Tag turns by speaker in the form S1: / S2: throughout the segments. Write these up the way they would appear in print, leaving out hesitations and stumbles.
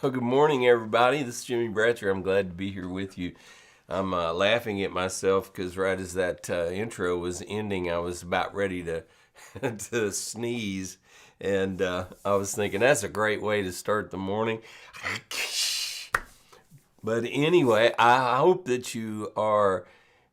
S1: Well, good morning, everybody. This is Jimmie Bratcher. I'm glad to be here with you. I'm laughing at myself because right as that intro was ending, I was about ready to to sneeze, and I was thinking that's a great way to start the morning. But anyway, I hope that you are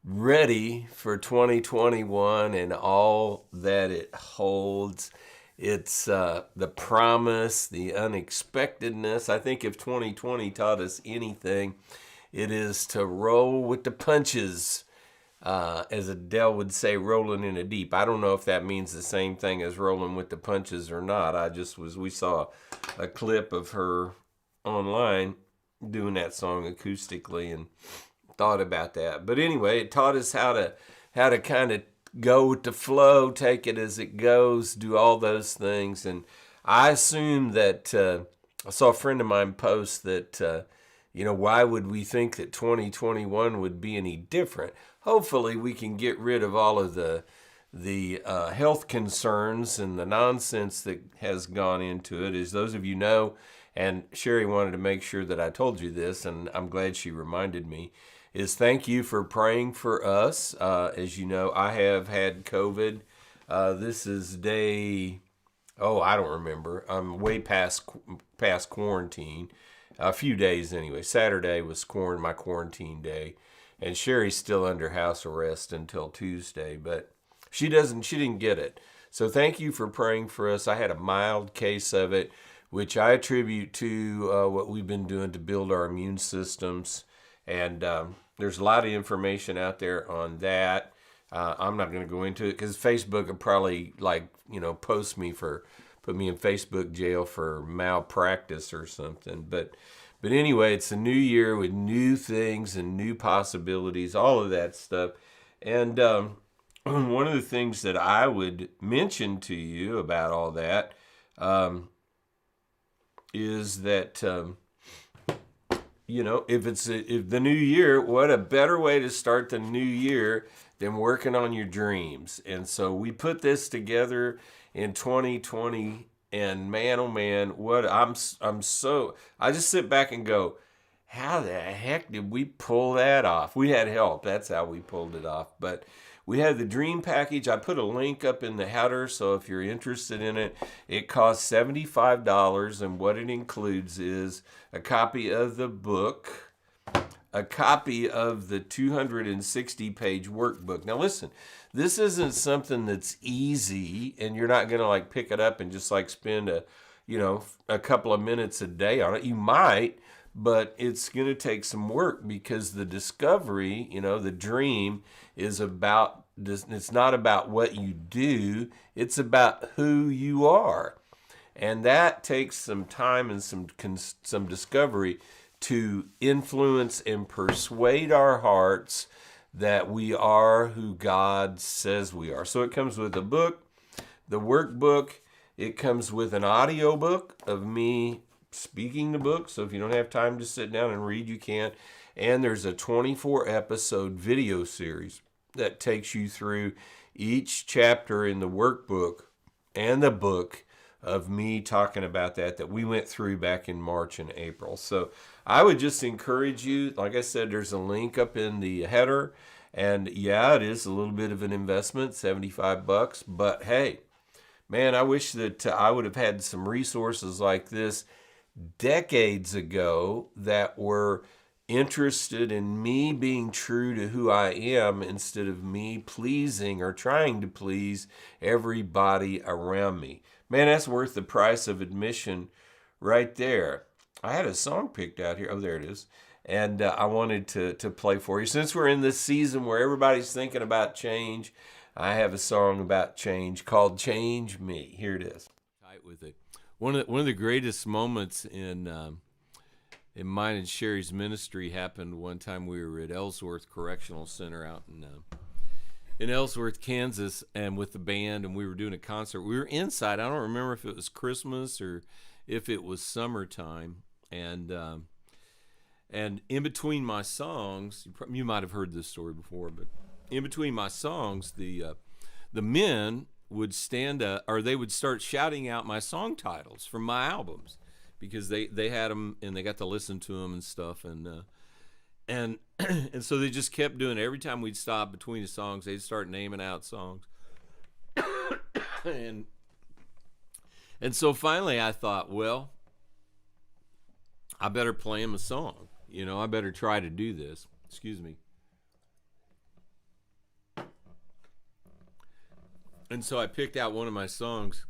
S1: ready for 2021 and all that it holds. It's the promise, the unexpectedness. I think if 2020 taught us anything, it is to roll with the punches. As Adele would say, rolling in the deep. I don't know if that means the same thing as rolling with the punches or not. We saw a clip of her online doing that song acoustically and thought about that. But anyway, it taught us how to kind of go with the flow, take it as it goes, do all those things. And I assume that I saw a friend of mine post that why would we think that 2021 would be any different? Hopefully we can get rid of all of the health concerns and the nonsense that has gone into it. As those of you know, and Sherry wanted to make sure that I told you this, and I'm glad she reminded me, is thank you for praying for us. As you know, I have had COVID. This is day, I don't remember. I'm way past quarantine. A few days anyway. Saturday was my quarantine day, and Sherry's still under house arrest until Tuesday, but she didn't get it. So thank you for praying for us. I had a mild case of it, which I attribute to what we've been doing to build our immune systems. And there's a lot of information out there on that. I'm not going to go into it because Facebook will probably put me in Facebook jail for malpractice or something. But anyway, it's a new year with new things and new possibilities, all of that stuff. And one of the things that I would mention to you about all that is that if the new year, what a better way to start the new year than working on your dreams. And so we put this together in 2020, and man, oh man, I just sit back and go, how the heck did we pull that off? We had help. That's how we pulled it off. But we had the dream package. I put a link up in the header, so if you're interested in it, it costs $75, and what it includes is a copy of the book, a copy of the 260-page workbook. Now listen, this isn't something that's easy, and you're not going to pick it up and just spend a couple of minutes a day on it. You might, but it's going to take some work because the discovery, the dream is about this. It's not about what you do. It's about who you are. And that takes some time and some discovery to influence and persuade our hearts that we are who God says we are. So it comes with a book, the workbook. It comes with an audio book of me speaking the book. So if you don't have time to sit down and read, you can. And there's a 24-episode video series that takes you through each chapter in the workbook and the book of me talking about that we went through back in March and April. So I would just encourage you, like I said, there's a link up in the header, and yeah, it is a little bit of an investment, $75, but hey, man, I wish that I would have had some resources like this decades ago that were interested in me being true to who I am instead of me pleasing or trying to please everybody around me. Man, that's worth the price of admission right there. I had a song picked out here. Oh, there it is. And I wanted to play for you. Since we're in this season where everybody's thinking about change, I have a song about change called Change Me. Here it is. Tight with it. One of the greatest moments in mine and Sherry's ministry happened one time. We were at Ellsworth Correctional Center out in Ellsworth, Kansas, and with the band, and we were doing a concert. We were inside. I don't remember if it was Christmas or if it was summertime, and in between my songs, you might have heard this story before, but in between my songs, the men would stand up, or they would start shouting out my song titles from my albums. because they had them and they got to listen to them and stuff, and and so they just kept doing it. Every time we'd stop between the songs, they'd start naming out songs. And so finally I thought, well, I better play him a song. I better try to do this. Excuse me. And so I picked out one of my songs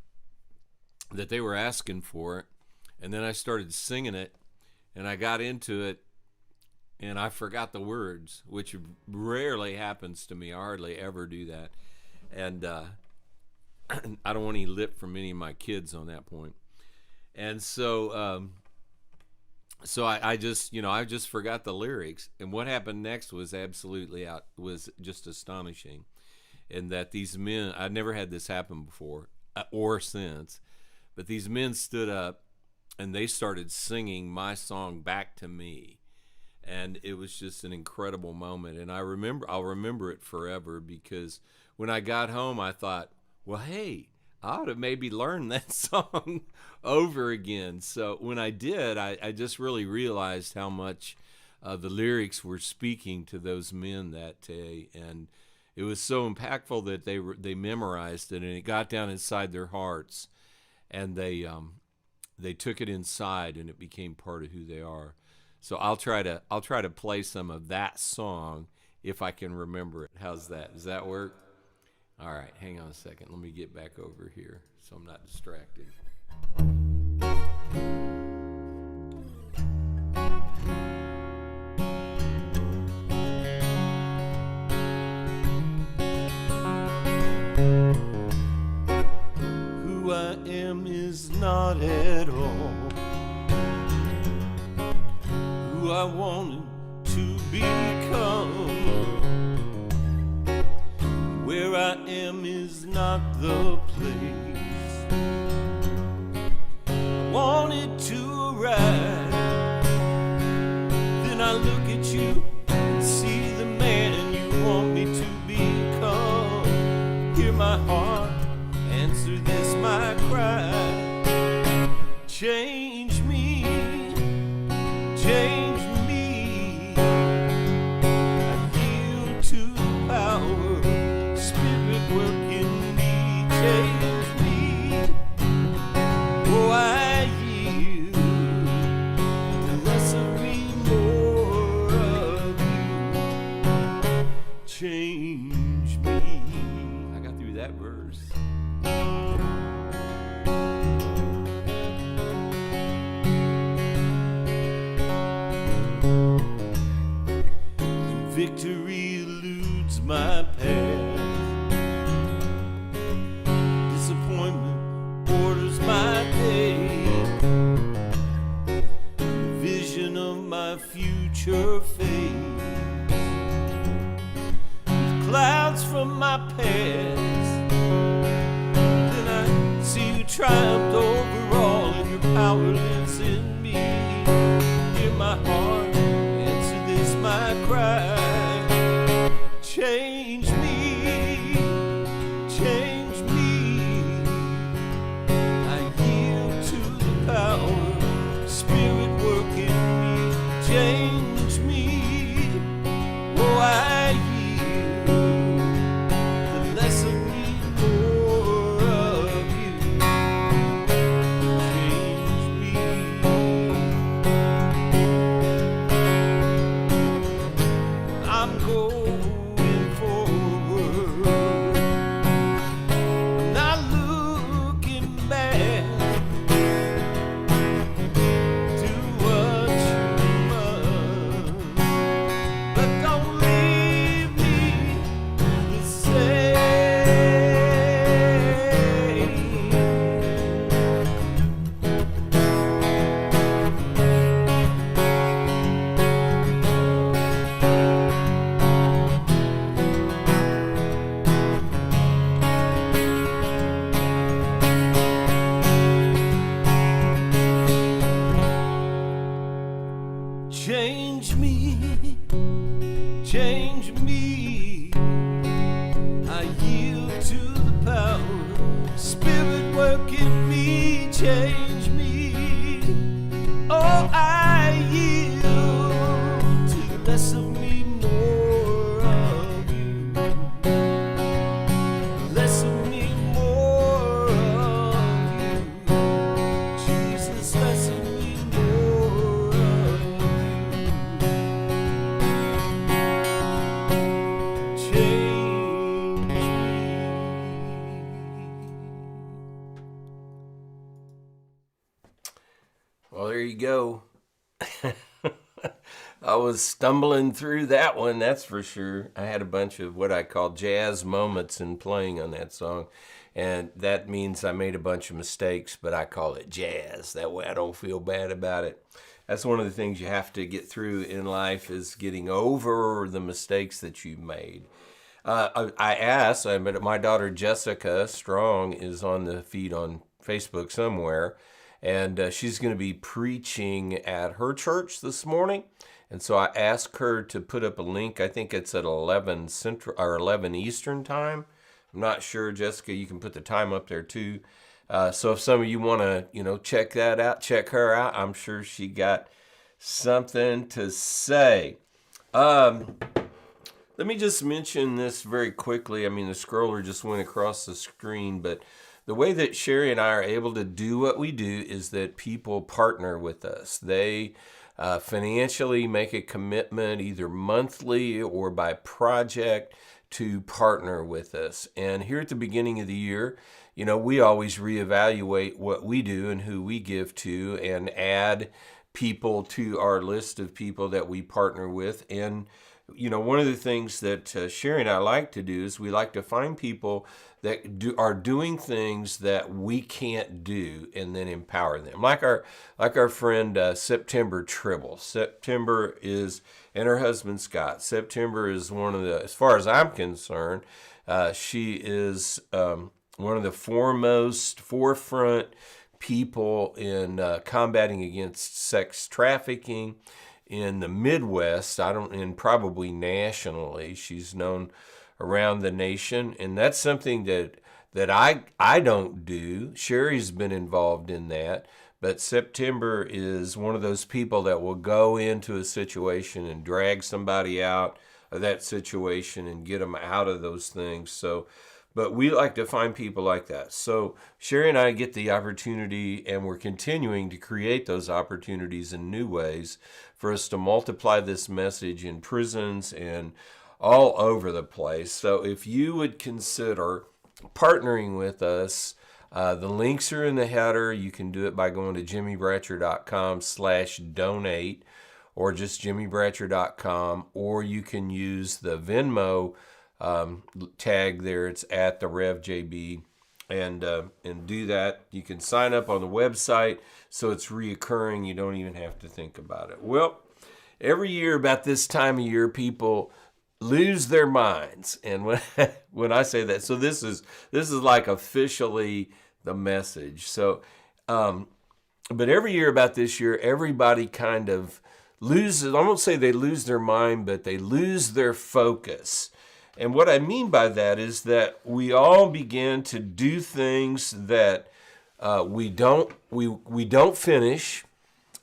S1: that they were asking for, and then I started singing it, and I got into it, and I forgot the words, which rarely happens to me. I hardly ever do that. And I don't want any lip from any of my kids on that point. And so I just, I just forgot the lyrics. And what happened next was was just astonishing. And that these men, I'd never had this happen before or since, but these men stood up and they started singing my song back to me. And it was just an incredible moment. And I'll remember it forever, because when I got home, I thought, well, hey, I ought to maybe learn that song over again. So when I did, I just really realized how much the lyrics were speaking to those men that day. And it was so impactful that they memorized it, and it got down inside their hearts, and they took it inside, and it became part of who they are. So I'll try to play some of that song if I can remember it. How's that? Does that work? All right, hang on a second. Let me get back over here so I'm not distracted. Who I am is not at all who I wanted to become. Where I am is not the place I wanted to arrive. Then I look at you and see the man you want me to become. Hear my heart, answer this my cry. Change me, change me. I yield to the power, Spirit work in me. Change me, oh I yield. The less of me, more of you. Change me. I got through that verse. Victory eludes my path. Disappointment borders my day. Vision of my future fades. With clouds from my past, then I see you triumphed over all, and your power lives in me. Hear my heart, answer this my cry. Change me, change me. I yield to the power, Spirit work in me. Change me, oh I yield. The less of me, more of you. Change me. I'm going forward, not looking back to what you must, but don't leave me the same. Change me, change me. I yield to the power, Spirit work in me. Change me, Well, there you go. I was stumbling through that one, that's for sure. I had a bunch of what I call jazz moments in playing on that song. And that means I made a bunch of mistakes, but I call it jazz. That way I don't feel bad about it. That's one of the things you have to get through in life is getting over the mistakes that you made. I asked, my daughter Jessica Strong is on the feed on Facebook somewhere, and she's going to be preaching at her church this morning. And so I asked her to put up a link. I think it's at 11 Central or 11 Eastern time. I'm not sure, Jessica. You can put the time up there too. So if some of you want to, check that out, check her out. I'm sure she got something to say. Let me just mention this very quickly. I mean, the scroller just went across the screen, but the way that Sherry and I are able to do what we do is that people partner with us. They financially make a commitment either monthly or by project to partner with us. And here at the beginning of the year, we always reevaluate what we do and who we give to and add people to our list of people that we partner with. And one of the things that Sherry and I like to do is we like to find people that are doing things that we can't do and then empower them. Like our friend September Tribble. September is, and her husband Scott. September is one of the, as far as I'm concerned, she is one of the forefront people in combating against sex trafficking in the Midwest, and probably nationally. She's known around the nation, and that's something that I don't do. Sherry's been involved in that, but September is one of those people that will go into a situation and drag somebody out of that situation and get them out of those things. But we like to find people like that. So Sherry and I get the opportunity, and we're continuing to create those opportunities in new ways for us to multiply this message in prisons and all over the place. So if you would consider partnering with us, the links are in the header. You can do it by going to JimmieBratcher.com/donate or just JimmieBratcher.com, or you can use the Venmo tag there. It's at the RevJB, and do that. You can sign up on the website so it's reoccurring. You don't even have to think about it. Well, every year about this time of year, people lose their minds, and when I say that, so this is like officially the message. So, but every year about this year, everybody kind of loses. I won't say they lose their mind, but they lose their focus. And what I mean by that is that we all begin to do things that we don't finish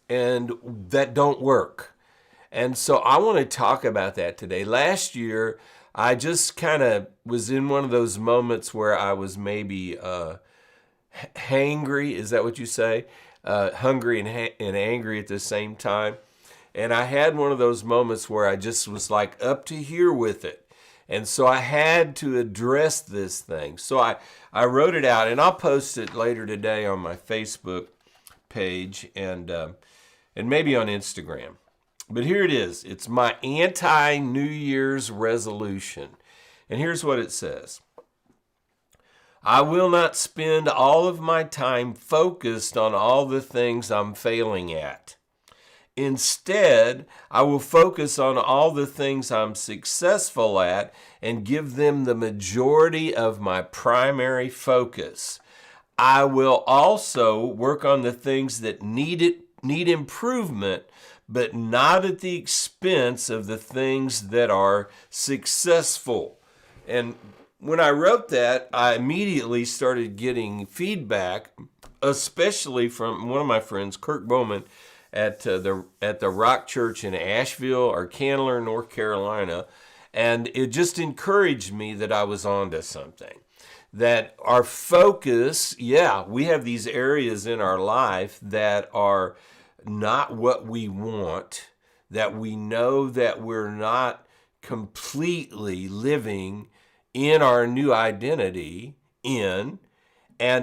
S1: and that don't work. And so I want to talk about that today. Last year, I just kind of was in one of those moments where I was maybe hangry. Is that what you say? Hungry and angry at the same time. And I had one of those moments where I just was like up to here with it. And so I had to address this thing. So I wrote it out, and I'll post it later today on my Facebook page and maybe on Instagram. But here it is. It's my anti-New Year's resolution. And here's what it says. I will not spend all of my time focused on all the things I'm failing at. Instead, I will focus on all the things I'm successful at and give them the majority of my primary focus. I will also work on the things that need improvement, but not at the expense of the things that are successful. And when I wrote that, I immediately started getting feedback, especially from one of my friends, Kirk Bowman, at the Rock Church in Asheville or Candler, North Carolina. And it just encouraged me that I was onto something. That our focus, we have these areas in our life that are not what we want, that we know that we're not completely living in our new identity in,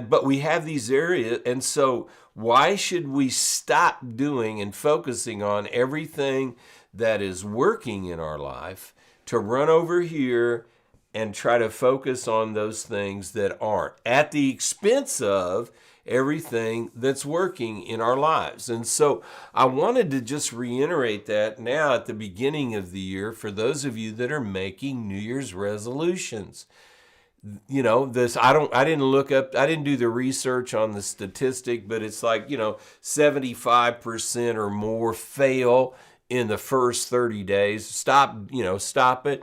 S1: But we have these areas, and so why should we stop doing and focusing on everything that is working in our life to run over here and try to focus on those things that aren't, at the expense of everything that's working in our lives? And so I wanted to just reiterate that now at the beginning of the year for those of you that are making New Year's resolutions. You know, I didn't do the research on the statistic, but it's like, 75% or more fail in the first 30 days. Stop it.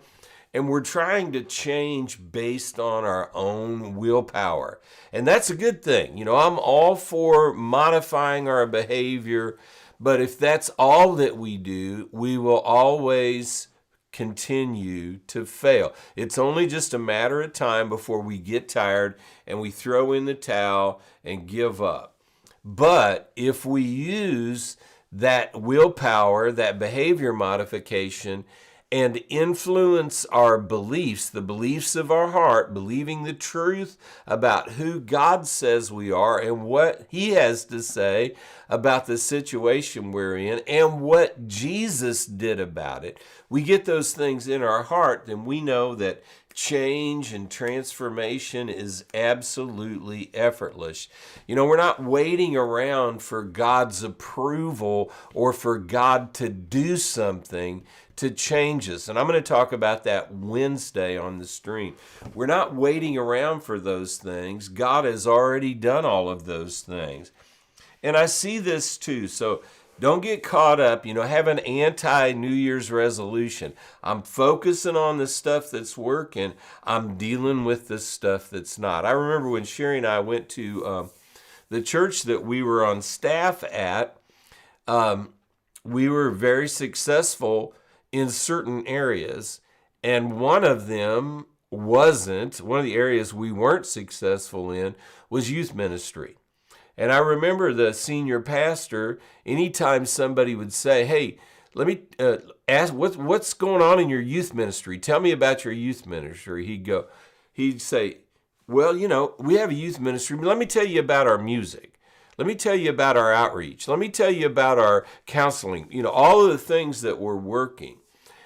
S1: And we're trying to change based on our own willpower. And that's a good thing. I'm all for modifying our behavior, but if that's all that we do, we will always continue to fail. It's only just a matter of time before we get tired and we throw in the towel and give up. But if we use that willpower, that behavior modification, and influence our beliefs, the beliefs of our heart, believing the truth about who God says we are and what He has to say about the situation we're in and what Jesus did about it. We get those things in our heart, then we know that change and transformation is absolutely effortless. We're not waiting around for God's approval or for God to do something to change us. And I'm going to talk about that Wednesday on the stream. We're not waiting around for those things. God has already done all of those things. And I see this too. So don't get caught up, have an anti-New Year's resolution. I'm focusing on the stuff that's working. I'm dealing with the stuff that's not. I remember when Sherry and I went to the church that we were on staff at, we were very successful in certain areas, and one of the areas we weren't successful in was youth ministry. And I remember the senior pastor, anytime somebody would say, hey, let me ask, what's going on in your youth ministry? Tell me about your youth ministry. He'd say, well, we have a youth ministry, but let me tell you about our music. Let me tell you about our outreach. Let me tell you about our counseling, all of the things that were working.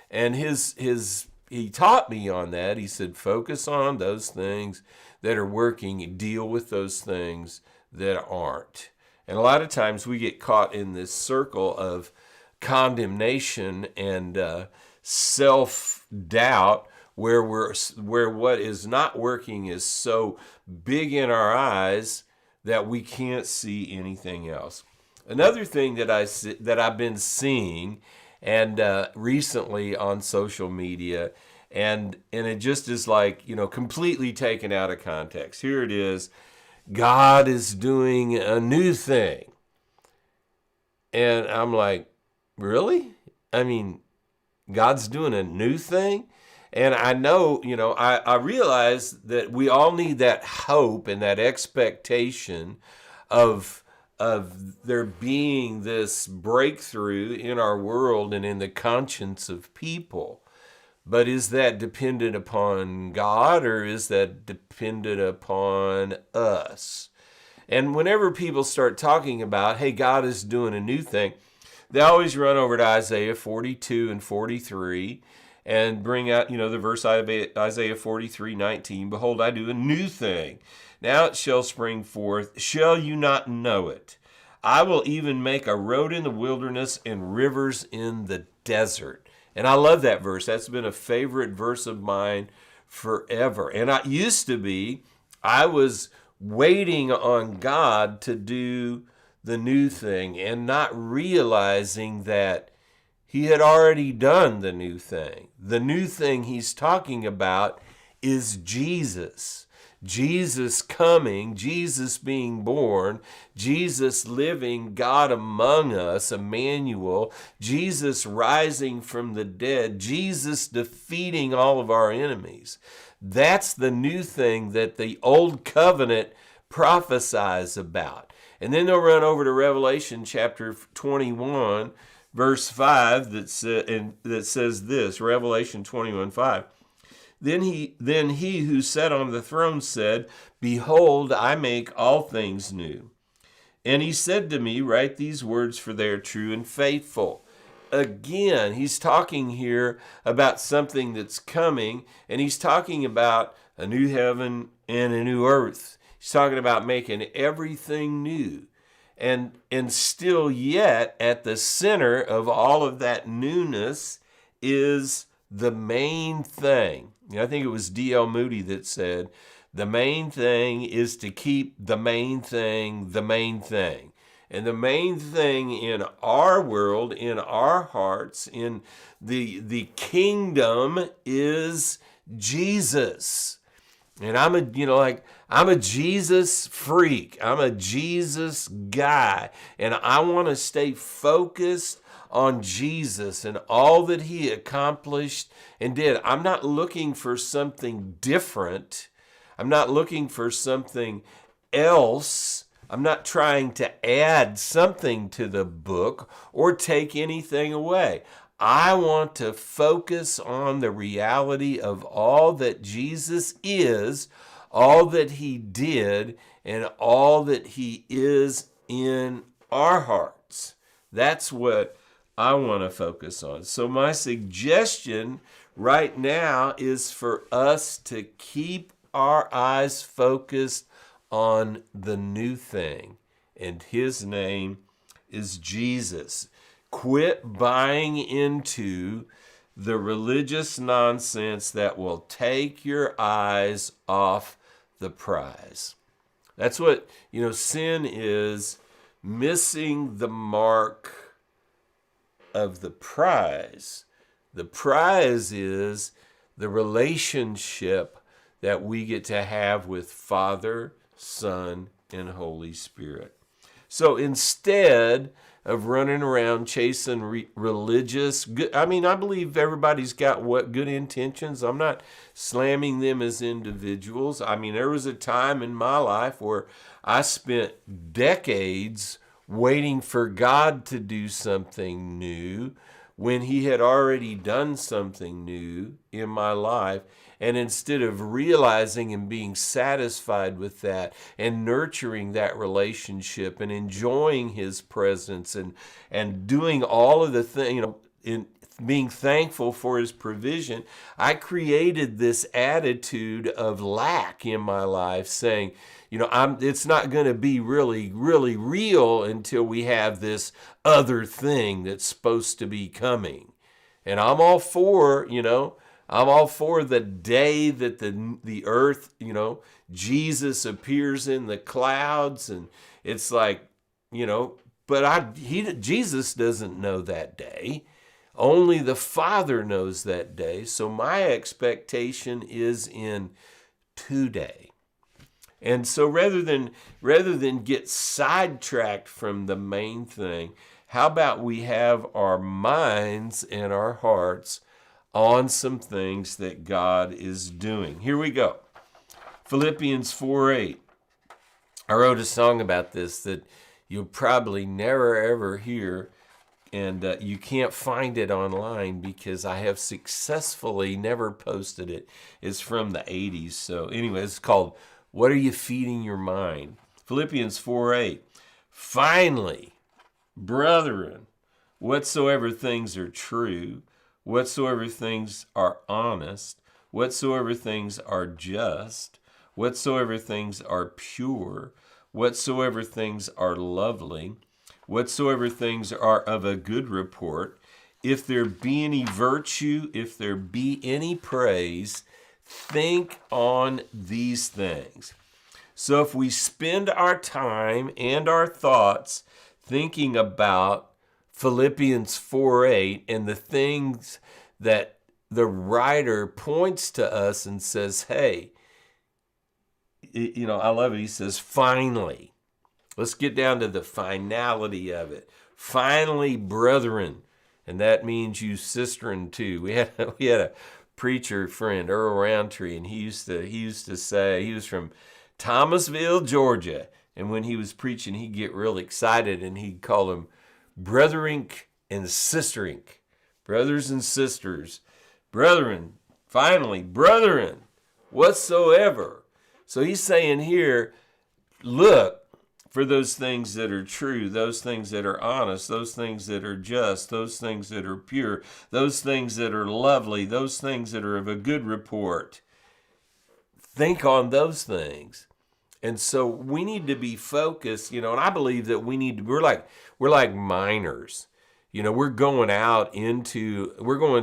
S1: And he taught me on that. He said, focus on those things that are working, deal with those things that aren't. And a lot of times we get caught in this circle of condemnation and self-doubt where what is not working is so big in our eyes that we can't see anything else. Another thing that I've been seeing and recently on social media, and it just is like, completely taken out of context. Here it is. God is doing a new thing. And I'm like, really? I mean, God's doing a new thing? And I know, I realize that we all need that hope and that expectation of there being this breakthrough in our world and in the conscience of people. But is that dependent upon God or is that dependent upon us? And whenever people start talking about, hey, God is doing a new thing, they always run over to Isaiah 42 and 43 and bring out, the verse Isaiah 43:19, behold, I do a new thing. Now it shall spring forth. Shall you not know it? I will even make a road in the wilderness and rivers in the desert. And I love that verse. That's been a favorite verse of mine forever. And I was waiting on God to do the new thing and not realizing that He had already done the new thing. The new thing He's talking about is Jesus. Jesus coming, Jesus being born, Jesus living, God among us, Emmanuel, Jesus rising from the dead, Jesus defeating all of our enemies. That's the new thing that the old covenant prophesies about. And then they'll run over to Revelation chapter 21, verse 5, that says this, Revelation 21:5. Then he who sat on the throne said, Behold, I make all things new. And he said to me, Write these words, for they are true and faithful. Again, he's talking here about something that's coming, and he's talking about a new heaven and a new earth. He's talking about making everything new. And still yet, at the center of all of that newness is the main thing. I think it was D.L. Moody that said, the main thing is to keep the main thing the main thing. And the main thing in our world, in our hearts, in the kingdom is Jesus. And I'm a Jesus freak. I'm a Jesus guy. And I want to stay focused on Jesus and all that he accomplished and did. I'm not looking for something different. I'm not looking for something else. I'm not trying to add something to the book or take anything away. I want to focus on the reality of all that Jesus is, all that he did, and all that he is in our hearts. That's what I want to focus on. So my suggestion right now is for us to keep our eyes focused on the new thing, and his name is Jesus. Quit buying into the religious nonsense that will take your eyes off the prize. That's what, sin is, missing the mark of the prize. The prize is the relationship that we get to have with Father, Son, and Holy Spirit. So instead of running around chasing religious, I believe everybody's got good intentions. I'm not slamming them as individuals. There was a time in my life where I spent decades waiting for God to do something new when he had already done something new in my life. And instead of realizing and being satisfied with that and nurturing that relationship and enjoying his presence and doing all of the things, in being thankful for his provision, I created this attitude of lack in my life, saying, it's not going to be really, really real until we have this other thing that's supposed to be coming. And I'm all for, I'm all for the day that the earth, Jesus appears in the clouds, and it's like, but Jesus doesn't know that day. Only the Father knows that day. So my expectation is in today. And so rather than get sidetracked from the main thing, how about we have our minds and our hearts on some things that God is doing? Here we go. Philippians 4:8. I wrote a song about this that you'll probably never ever hear, and you can't find it online because I have successfully never posted it. It's from the 80s. So anyway, it's called What Are You Feeding Your Mind? Philippians 4:8. Finally, brethren, whatsoever things are true, whatsoever things are honest, whatsoever things are just, whatsoever things are pure, whatsoever things are lovely, whatsoever things are of a good report, if there be any virtue, if there be any praise, think on these things. So if we spend our time and our thoughts thinking about Philippians 4:8 and the things that the writer points to us and says, hey, I love it. He says, finally. Let's get down to the finality of it. Finally, brethren. And that means you sisterin too. We had a preacher friend, Earl Roundtree, and he used to say, he was from Thomasville, Georgia. And when he was preaching, he'd get real excited and he'd call them brethrink and sisterink. Brothers and sisters. Brethren, Finally, brethren, whatsoever. So he's saying here, look for those things that are true, those things that are honest, those things that are just, those things that are pure, those things that are lovely, those things that are of a good report. Think on those things. And so we need to be focused, and I believe that we're like miners. We're going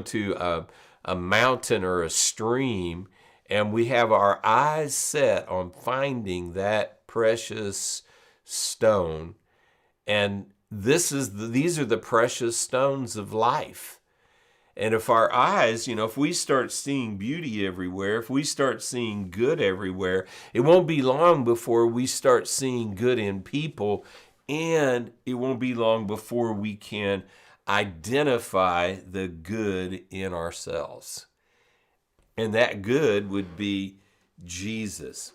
S1: to a mountain or a stream, and we have our eyes set on finding that precious stone. And these are the precious stones of life. And if our eyes, if we start seeing beauty everywhere, if we start seeing good everywhere, it won't be long before we start seeing good in people, and it won't be long before we can identify the good in ourselves. And that good would be Jesus.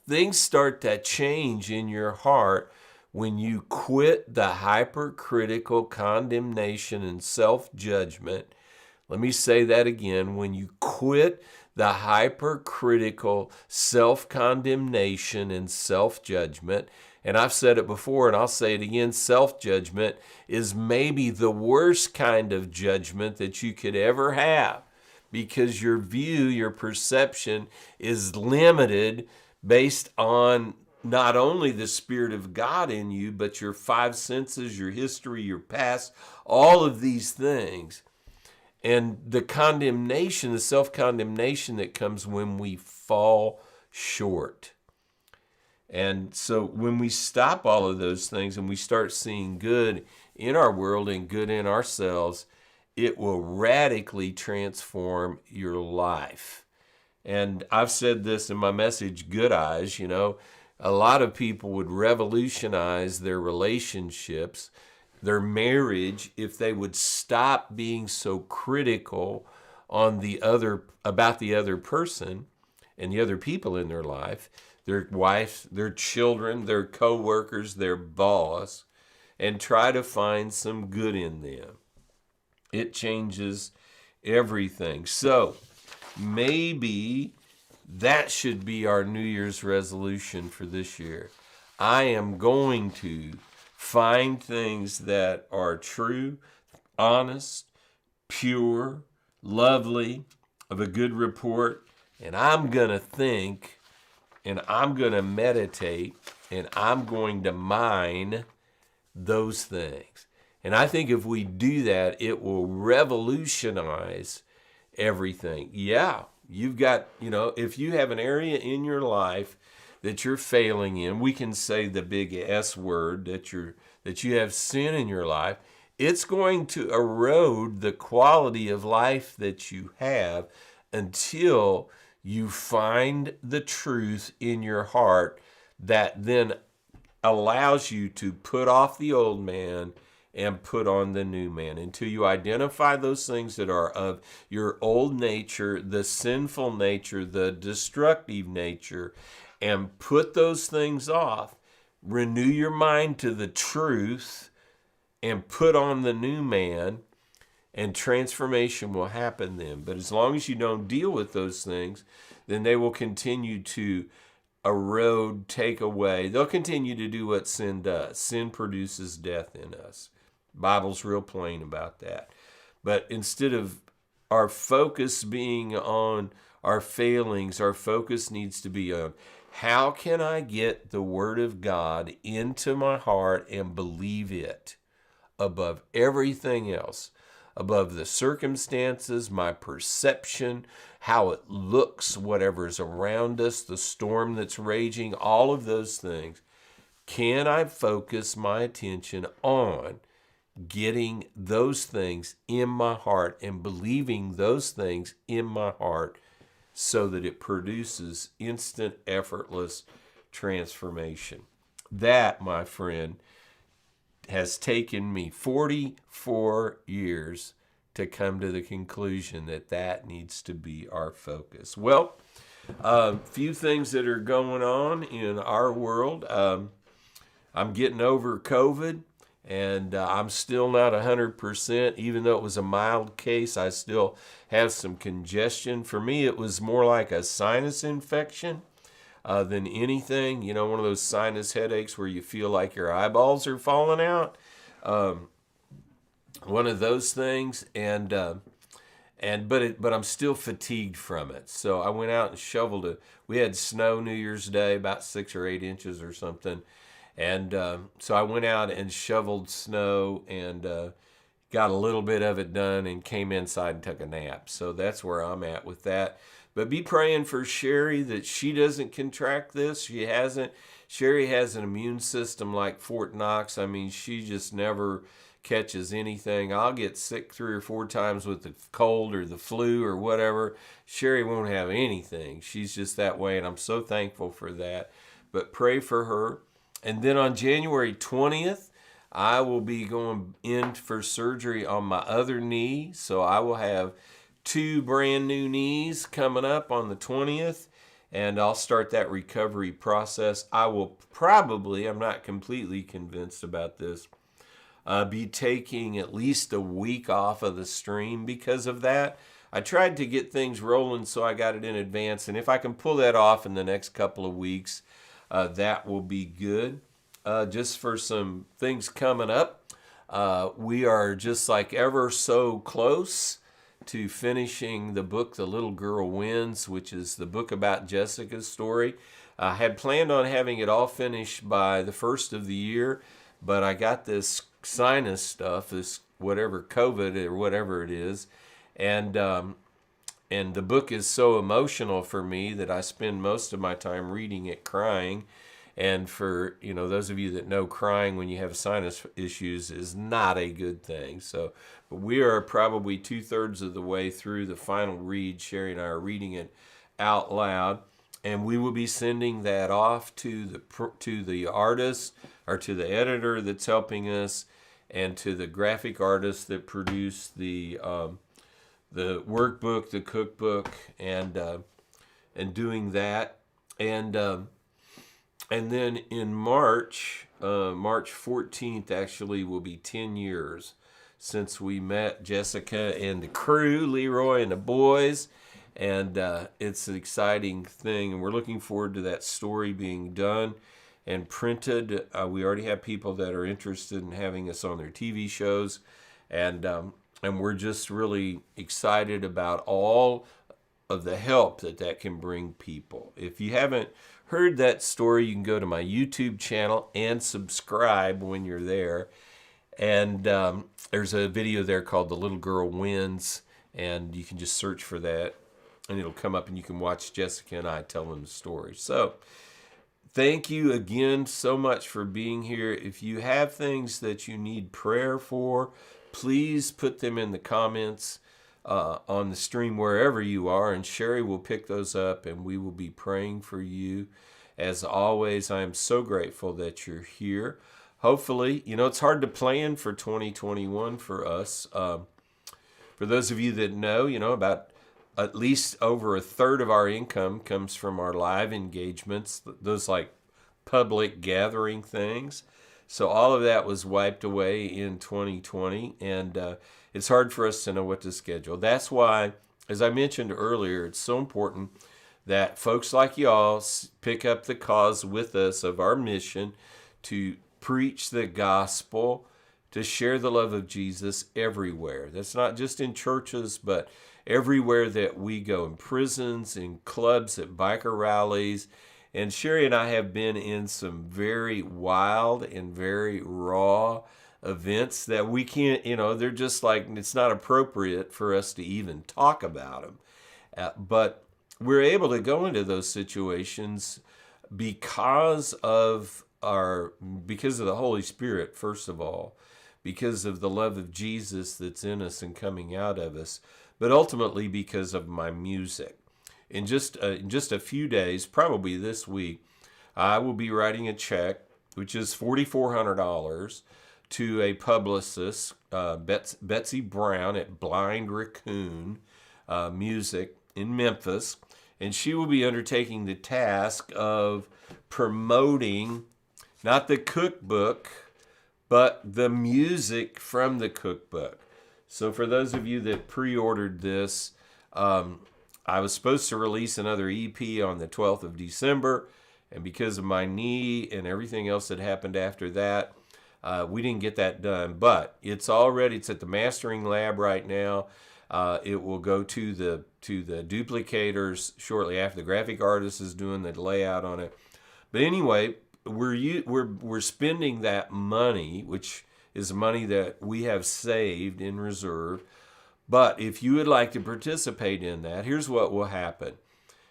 S1: Things start to change in your heart when you quit the hypercritical condemnation and self-judgment. Let me say that again. When you quit the hypercritical self-condemnation and self-judgment, and I've said it before and I'll say it again, self-judgment is maybe the worst kind of judgment that you could ever have, because your view, your perception is limited based on not only the Spirit of God in you, but your five senses, your history, your past, all of these things. And the condemnation, the self-condemnation that comes when we fall short. And so when we stop all of those things and we start seeing good in our world and good in ourselves, it will radically transform your life. And I've said this in my message, Good Eyes, a lot of people would revolutionize their relationships, their marriage, if they would stop being so critical about the other person and the other people in their life, their wife, their children, their co-workers, their boss, and try to find some good in them. It changes everything. So maybe that should be our New Year's resolution for this year. I am going to find things that are true, honest, pure, lovely, of a good report, and I'm going to think, and I'm going to meditate, and I'm going to mine those things. And I think if we do that, it will revolutionize everything. Yeah, you've got, if you have an area in your life that you're failing in, we can say the big S word, that you have sin in your life. It's going to erode the quality of life that you have until you find the truth in your heart that then allows you to put off the old man and put on the new man. Until you identify those things that are of your old nature, the sinful nature, the destructive nature, and put those things off, renew your mind to the truth, and put on the new man, and transformation will happen then. But as long as you don't deal with those things, then they will continue to erode, take away. They'll continue to do what sin does. Sin produces death in us. Bible's real plain about that. But instead of our focus being on our failings, our focus needs to be on, how can I get the Word of God into my heart and believe it above everything else, above the circumstances, my perception, how it looks, whatever's around us, the storm that's raging, all of those things? Can I focus my attention on getting those things in my heart and believing those things in my heart, so that it produces instant, effortless transformation? That, my friend, has taken me 44 years to come to the conclusion that needs to be our focus. Well, a few things that are going on in our world. I'm getting over COVID. And I'm still not 100%. Even though it was a mild case, I still have some congestion. For me, it was more like a sinus infection than anything. You know, one of those sinus headaches where you feel like your eyeballs are falling out. One of those things. But I'm still fatigued from it. So I went out and shoveled it. We had snow New Year's Day, about 6 or 8 inches or something. And so I went out and shoveled snow and got a little bit of it done and came inside and took a nap. So that's where I'm at with that. But be praying for Sherry that she doesn't contract this. She hasn't. Sherry has an immune system like Fort Knox. I mean, she just never catches anything. I'll get sick 3 or 4 times with the cold or the flu or whatever. Sherry won't have anything. She's just that way, and I'm so thankful for that. But pray for her. And then on January 20th, I will be going in for surgery on my other knee. So I will have 2 brand new knees coming up on the 20th. And I'll start that recovery process. I will probably, I'm not completely convinced about this, be taking at least a week off of the stream because of that. I tried to get things rolling, so I got it in advance. And if I can pull that off in the next couple of weeks, that will be good. Just for some things coming up, we are just like ever so close to finishing the book The Little Girl Wins, which is the book about Jessica's story. I had planned on having it all finished by the first of the year, but I got this sinus stuff, this whatever COVID or whatever it is, and the book is so emotional for me that I spend most of my time reading it crying. And for, you know, those of you that know, crying when you have sinus issues is not a good thing. So, but we are probably 2/3 of the way through the final read. Sherry and I are reading it out loud, and we will be sending that off to the artist or to the editor that's helping us, and to the graphic artist that produced the workbook, the cookbook, and doing that, and then in March 14th actually will be 10 years since we met Jessica and the crew, Leroy and the boys, and it's an exciting thing, and we're looking forward to that story being done and printed. We already have people that are interested in having us on their TV shows, and we're just really excited about all of the help that can bring people. If you haven't heard that story, you can go to my YouTube channel and subscribe when you're there. And there's a video there called The Little Girl Wins, and you can just search for that, and it'll come up, and you can watch Jessica and I tell them the story. So thank you again so much for being here. If you have things that you need prayer for, please put them in the comments on the stream wherever you are, and Sherry will pick those up, and we will be praying for you. As always, I am so grateful that you're here. Hopefully, you know, it's hard to plan for 2021 for us. For those of you that know, you know, about at least over 1/3 of our income comes from our live engagements, those like public gathering things. So all of that was wiped away in 2020, and it's hard for us to know what to schedule. That's why, as I mentioned earlier, it's so important that folks like y'all pick up the cause with us of our mission to preach the gospel, to share the love of Jesus everywhere. That's not just in churches, but everywhere that we go, in prisons, in clubs, at biker rallies. And Sherry and I have been in some very wild and very raw events that we can't, you know, they're just like, it's not appropriate for us to even talk about them. But we're able to go into those situations because of the Holy Spirit, first of all, because of the love of Jesus that's in us and coming out of us, but ultimately because of my music. In just a few days, probably this week, I will be writing a check, which is $4,400, to a publicist, Betsy Brown at Blind Raccoon Music in Memphis, and she will be undertaking the task of promoting not the cookbook, but the music from the cookbook. So for those of you that pre-ordered this, I was supposed to release another EP on the 12th of December, and because of my knee and everything else that happened after that, we didn't get that done. But it's all ready. It's at the mastering lab right now. It will go to the duplicators shortly after. The graphic artist is doing the layout on it. But anyway, we're spending that money, which is money that we have saved in reserve. But if you would like to participate in that, here's what will happen.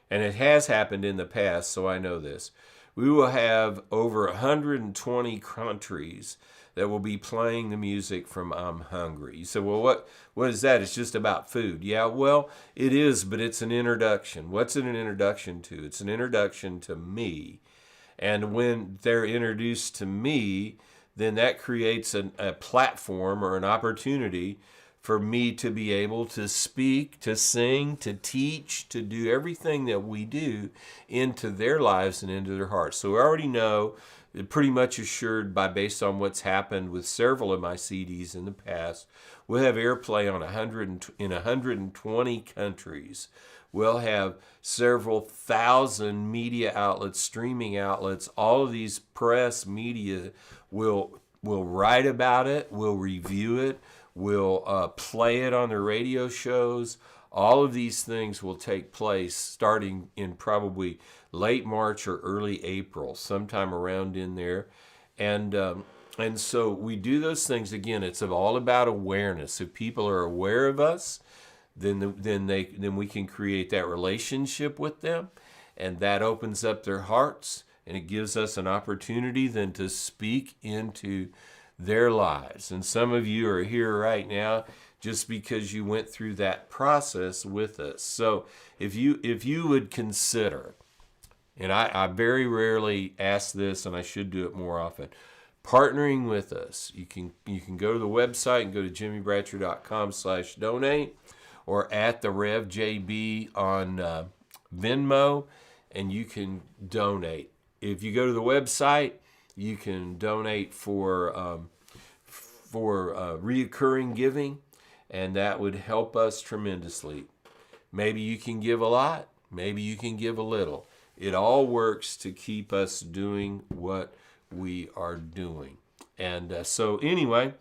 S1: And it has happened in the past, so I know this. We will have over 120 countries that will be playing the music from I'm Hungry. You say, well, what is that? It's just about food. Yeah, well, it is, but it's an introduction. What's it an introduction to? It's an introduction to me. And when they're introduced to me, then that creates a platform or an opportunity for me to be able to speak, to sing, to teach, to do everything that we do into their lives and into their hearts. So we already know, pretty much assured based on what's happened with several of my CDs in the past, we'll have airplay in 120 countries. We'll have several thousand media outlets, streaming outlets. All of these press media will write about it, will review it, will play it on their radio shows. All of these things will take place starting in probably late March or early April, sometime around in there. And so we do those things. Again, it's all about awareness. If people are aware of us, then we can create that relationship with them, and that opens up their hearts, and it gives us an opportunity then to speak into their lives. And some of you are here right now just because you went through that process with us. So if you would consider, and I very rarely ask this, and I should do it more often, partnering with us, you can go to the website and go to jimmybratcher.com/donate, or at the RevJB on Venmo, and you can donate. If you go to the website, you can donate for reoccurring giving, and that would help us tremendously. Maybe you can give a lot, maybe you can give a little. It all works to keep us doing what we are doing. And so anyway,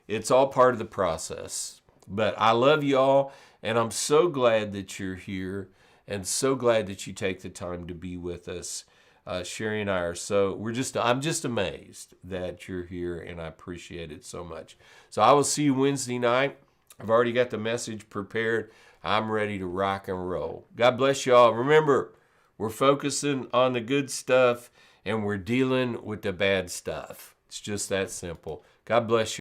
S1: it's all part of the process. But I love you all, and I'm so glad that you're here, and so glad that you take the time to be with us. Sherry and I are I'm just amazed that you're here, and I appreciate it so much. So I will see you Wednesday night. I've already got the message prepared. I'm ready to rock and roll. God bless you all. Remember, we're focusing on the good stuff, and we're dealing with the bad stuff. It's just that simple. God bless you.